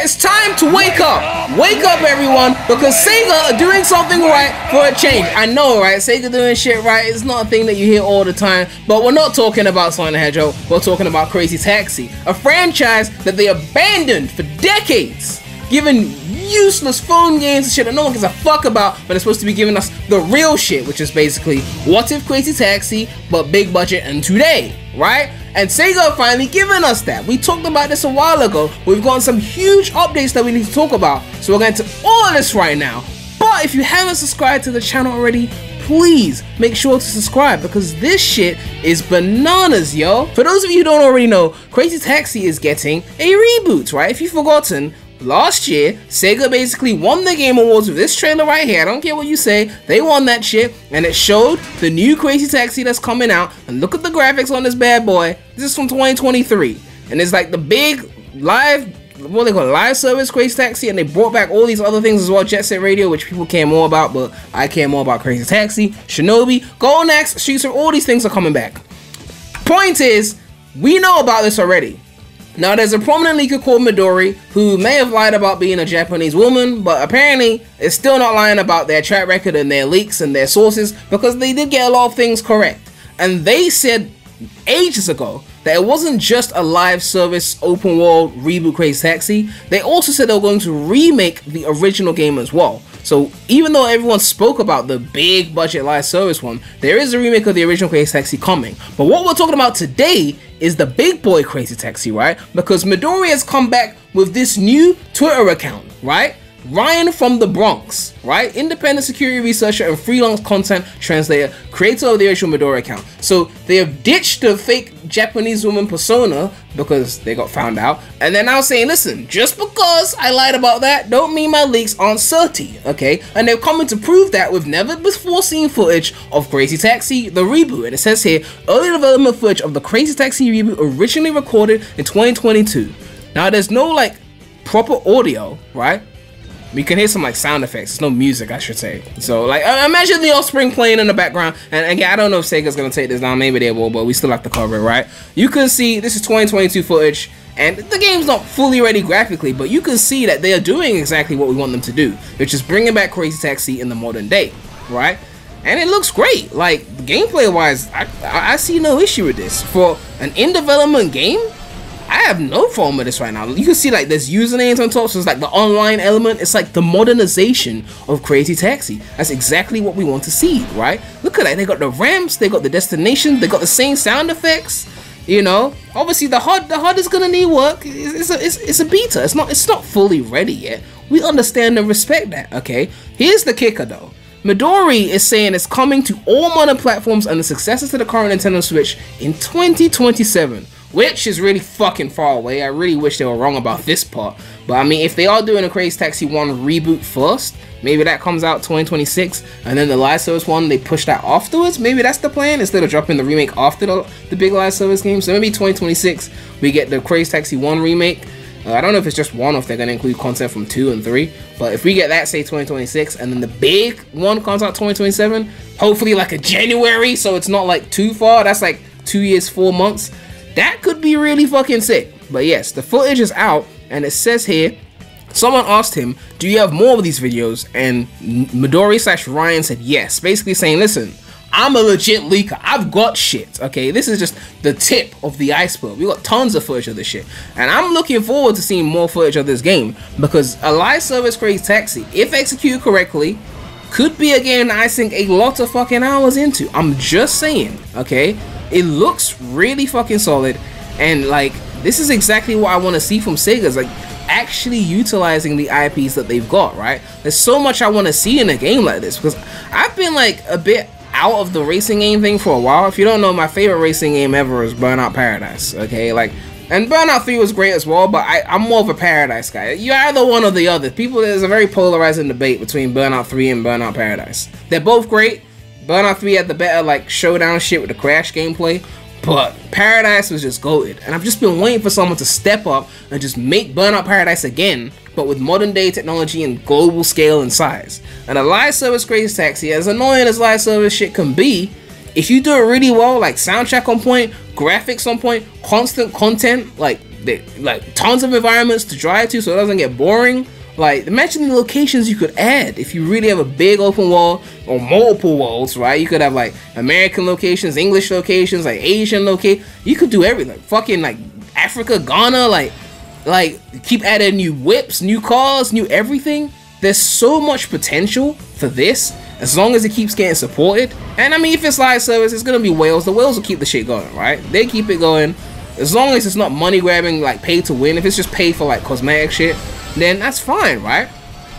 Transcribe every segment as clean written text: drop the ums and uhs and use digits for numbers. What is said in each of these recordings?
It's time to wake up. Wake up, everyone, because SEGA are doing something right for a change. I know, right? SEGA doing shit right. It's not a thing that you hear all the time, but we're not talking about Sonic the Hedgehog. We're talking about Crazy Taxi, a franchise that they abandoned for decades, giving useless phone games and shit that no one gives a fuck about, but they're supposed to be giving us the real shit, which is basically what if Crazy Taxi, but big budget and today, right? And SEGA finally given us that. We talked about this a while ago. We've gotten some huge updates that we need to talk about, so we're going to all of this right now. But if you haven't subscribed to the channel already, please make sure to subscribe, because this shit is bananas, yo. For those of you who don't already know, Crazy Taxi is getting a reboot, right? If you've forgotten, last year, SEGA basically won the Game Awards with this trailer right here. I don't care what you say, they won that shit, and it showed the new Crazy Taxi that's coming out. And look at the graphics on this bad boy. This is from 2023, and it's like the big live, what they call it, live service Crazy Taxi, and they brought back all these other things as well, Jet Set Radio, which people care more about, but I care more about Crazy Taxi, Shinobi, Golden Axe, Streets, all these things are coming back. Point is, we know about this already. Now, there's a prominent leaker called Midori who may have lied about being a Japanese woman, but apparently is still not lying about their track record and their leaks and their sources, because they did get a lot of things correct. And they said ages ago that it wasn't just a live service open world reboot Crazy Taxi. They also said they were going to remake the original game as well. So even though everyone spoke about the big budget live service one, there is a remake of the original Crazy Taxi coming. But what we're talking about today is the big boy Crazy Taxi, right? Because Midori has come back with this new Twitter account, right? Ryan from the Bronx, right? Independent security researcher and freelance content translator, creator of the original Midori account. So they have ditched the fake Japanese woman persona because they got found out, and they're now saying, listen, just because I lied about that don't mean my leaks aren't certy, okay? And they're coming to prove that with never before seen footage of Crazy Taxi the reboot. And it says here, early development footage of the Crazy Taxi reboot originally recorded in 2022. Now there's no like proper audio, right? We can hear some like sound effects. There's no music, I should say. So like imagine the Offspring playing in the background. And again, I don't know if Sega's gonna take this down. Maybe they will, but we still have to cover it, right? You can see this is 2022 footage, and the game's not fully ready graphically, but you can see that they are doing exactly what we want them to do, which is bringing back Crazy Taxi in the modern day, right? And it looks great. Like gameplay wise, I see no issue with this. For an in-development game, I have no problem with this right now. You can see like there's usernames on top, so it's like the online element. It's like the modernization of Crazy Taxi. That's exactly what we want to see, right? Look at that. They got the ramps, they got the destination, they got the same sound effects. You know, obviously the HUD is gonna need work. It's a beta. It's not fully ready yet. We understand and respect that. Okay. Here's the kicker though. Midori is saying it's coming to all modern platforms and the successors to the current Nintendo Switch in 2027. Which is really fucking far away. I really wish they were wrong about this part. But I mean, if they are doing a Crazy Taxi 1 reboot first, maybe that comes out 2026, and then the live service one, they push that afterwards. Maybe that's the plan, instead of dropping the remake after the big live service game. So maybe 2026, we get the Crazy Taxi 1 remake. I don't know if it's just 1 or if they're going to include content from 2 and 3. But if we get that, say 2026, and then the big one comes out 2027, hopefully like a January, so it's not like too far. That's like 2 years, 4 months. That could be really fucking sick. But yes, the footage is out, and it says here, someone asked him, do you have more of these videos? And Midori / Ryan said yes, basically saying, listen, I'm a legit leaker. I've got shit, okay? This is just the tip of the iceberg. We got tons of footage of this shit. And I'm looking forward to seeing more footage of this game, because a live service Crazy Taxi, if executed correctly, could be a game that I sink a lot of fucking hours into. I'm just saying, okay? It looks really fucking solid, and like this is exactly what I want to see from Sega's, like actually utilizing the IPs that they've got, right? There's so much I want to see in a game like this, because I've been like a bit out of the racing game thing for a while. If you don't know, my favorite racing game ever is Burnout Paradise, okay? Like, and Burnout 3 was great as well, but I'm more of a Paradise guy. You're either one or the other. There's a very polarizing debate between Burnout 3 and Burnout Paradise. They're both great. Burnout 3 had the better like showdown shit with the crash gameplay, but Paradise was just goated. And I've just been waiting for someone to step up and just make Burnout Paradise again, but with modern day technology and global scale and size. And a live service Crazy Taxi, as annoying as live service shit can be, if you do it really well, like soundtrack on point, graphics on point, constant content, like like tons of environments to drive to so it doesn't get boring. Like, imagine the locations you could add if you really have a big open world or multiple worlds, right? You could have like American locations, English locations, like Asian location. You could do everything. Fucking like Africa, Ghana, like keep adding new whips, new cars, new everything. There's so much potential for this as long as it keeps getting supported. And I mean, if it's live service, it's gonna be whales. The whales will keep the shit going, right? They keep it going as long as it's not money grabbing, like pay to win. If it's just pay for like cosmetic shit, then that's fine, right?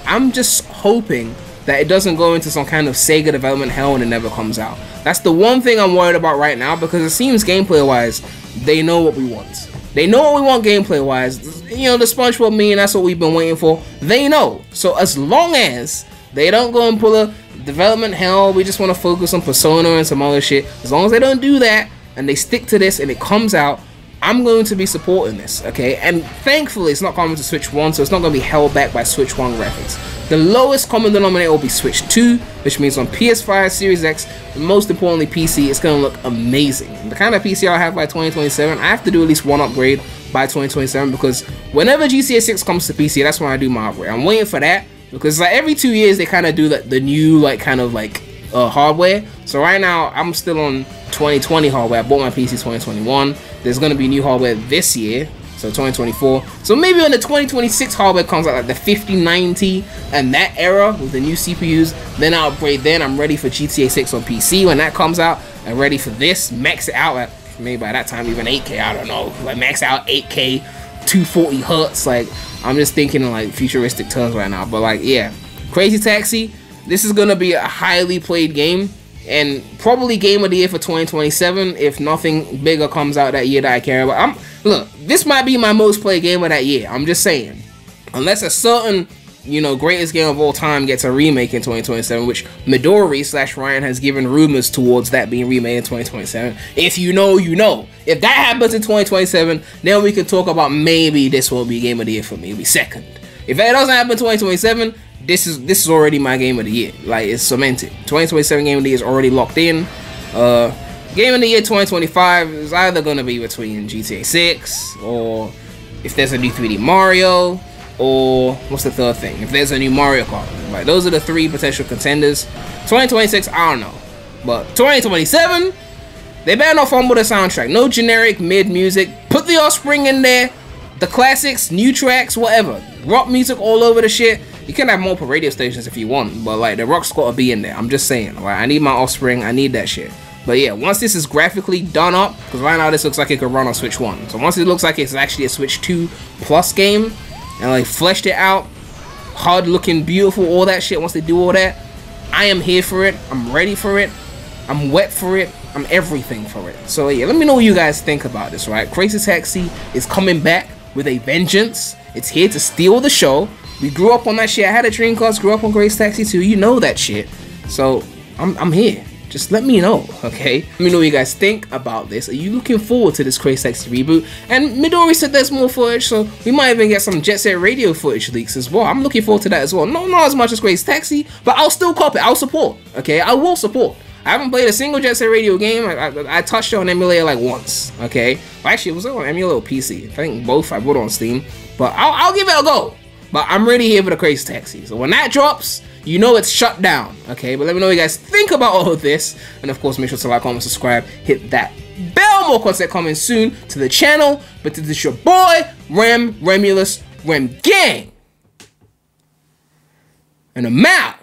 I'm just hoping that it doesn't go into some kind of Sega development hell and it never comes out. That's the one thing I'm worried about right now, because it seems gameplay wise they know what we want. They know what we want gameplay wise. You know, the SpongeBob meme, that's what we've been waiting for. They know. So as long as they don't go and pull a development hell, we just want to focus on Persona and some other shit. As long as they don't do that and they stick to this and it comes out, I'm going to be supporting this, okay? And thankfully, it's not coming to Switch 1, so it's not going to be held back by Switch 1 graphics. The lowest common denominator will be Switch 2, which means on PS5, Series X, and most importantly PC, it's going to look amazing. The kind of PC I'll have by 2027, I have to do at least one upgrade by 2027, because whenever GTA 6 comes to PC, that's when I do my upgrade. I'm waiting for that, because like every 2 years, they kind of do like the new like kind of like hardware. So right now, I'm still on 2020 hardware. I bought my PC 2021. There's going to be new hardware this year, so 2024. So maybe when the 2026 hardware comes out, like the 5090 and that era with the new CPUs, then I'll upgrade. Then I'm ready for GTA 6 on PC when that comes out. I'm ready for this. Max it out at maybe by that time even 8K. I don't know. Like max out 8K, 240 hertz. Like I'm just thinking in like futuristic terms right now. But like yeah, Crazy Taxi. This is gonna be a highly played game. And probably game of the year for 2027 if nothing bigger comes out that year that I care about. Look, this might be my most played game of that year. I'm just saying. Unless a certain, you know, greatest game of all time gets a remake in 2027, which Midori/Ryan has given rumors towards that being remade in 2027. If you know, you know. If that happens in 2027, then we can talk about maybe this will be game of the year for me. It'll be second. If that doesn't happen in 2027, this is already my game of the year. Like, it's cemented. 2027 game of the year is already locked in. Game of the year 2025 is either gonna be between GTA 6 or if there's a new 3D Mario, or what's the third thing? If there's a new Mario Kart. Like, those are the three potential contenders. 2026, I don't know. But 2027, they better not fumble the soundtrack. No generic mid music. Put the Offspring in there. The classics, new tracks, whatever. Rock music all over the shit. You can have multiple radio stations if you want, but like the rock's gotta be in there. I'm just saying, right? I need my Offspring, I need that shit. But yeah, once this is graphically done up, because right now this looks like it could run on Switch 1. So once it looks like it's actually a Switch 2 Plus game, and like fleshed it out, hard looking, beautiful, all that shit, once they do all that, I am here for it, I'm ready for it, I'm wet for it, I'm everything for it. So yeah, let me know what you guys think about this, right? Crazy Taxi is coming back with a vengeance. It's here to steal the show. We grew up on that shit. I had a Dreamcast, grew up on Crazy Taxi 2. You know that shit. So I'm here. Just let me know, okay? Let me know what you guys think about this. Are you looking forward to this Crazy Taxi reboot? And Midori said there's more footage, so we might even get some Jet Set Radio footage leaks as well. I'm looking forward to that as well. Not as much as Crazy Taxi, but I'll still cop it. I'll support, okay? I will support. I haven't played a single Jet Set Radio game. I touched it on emulator like once, okay? Well, actually, it was on emulator or PC. I think both. I bought on Steam. But I'll give it a go. But I'm really here for the Crazy Taxi. So when that drops, you know it's shut down, okay? But let me know what you guys think about all of this. And of course, make sure to like, comment, subscribe, hit that bell. More content coming soon to the channel. But this is your boy, REMulous, Rem Gang. And I'm out.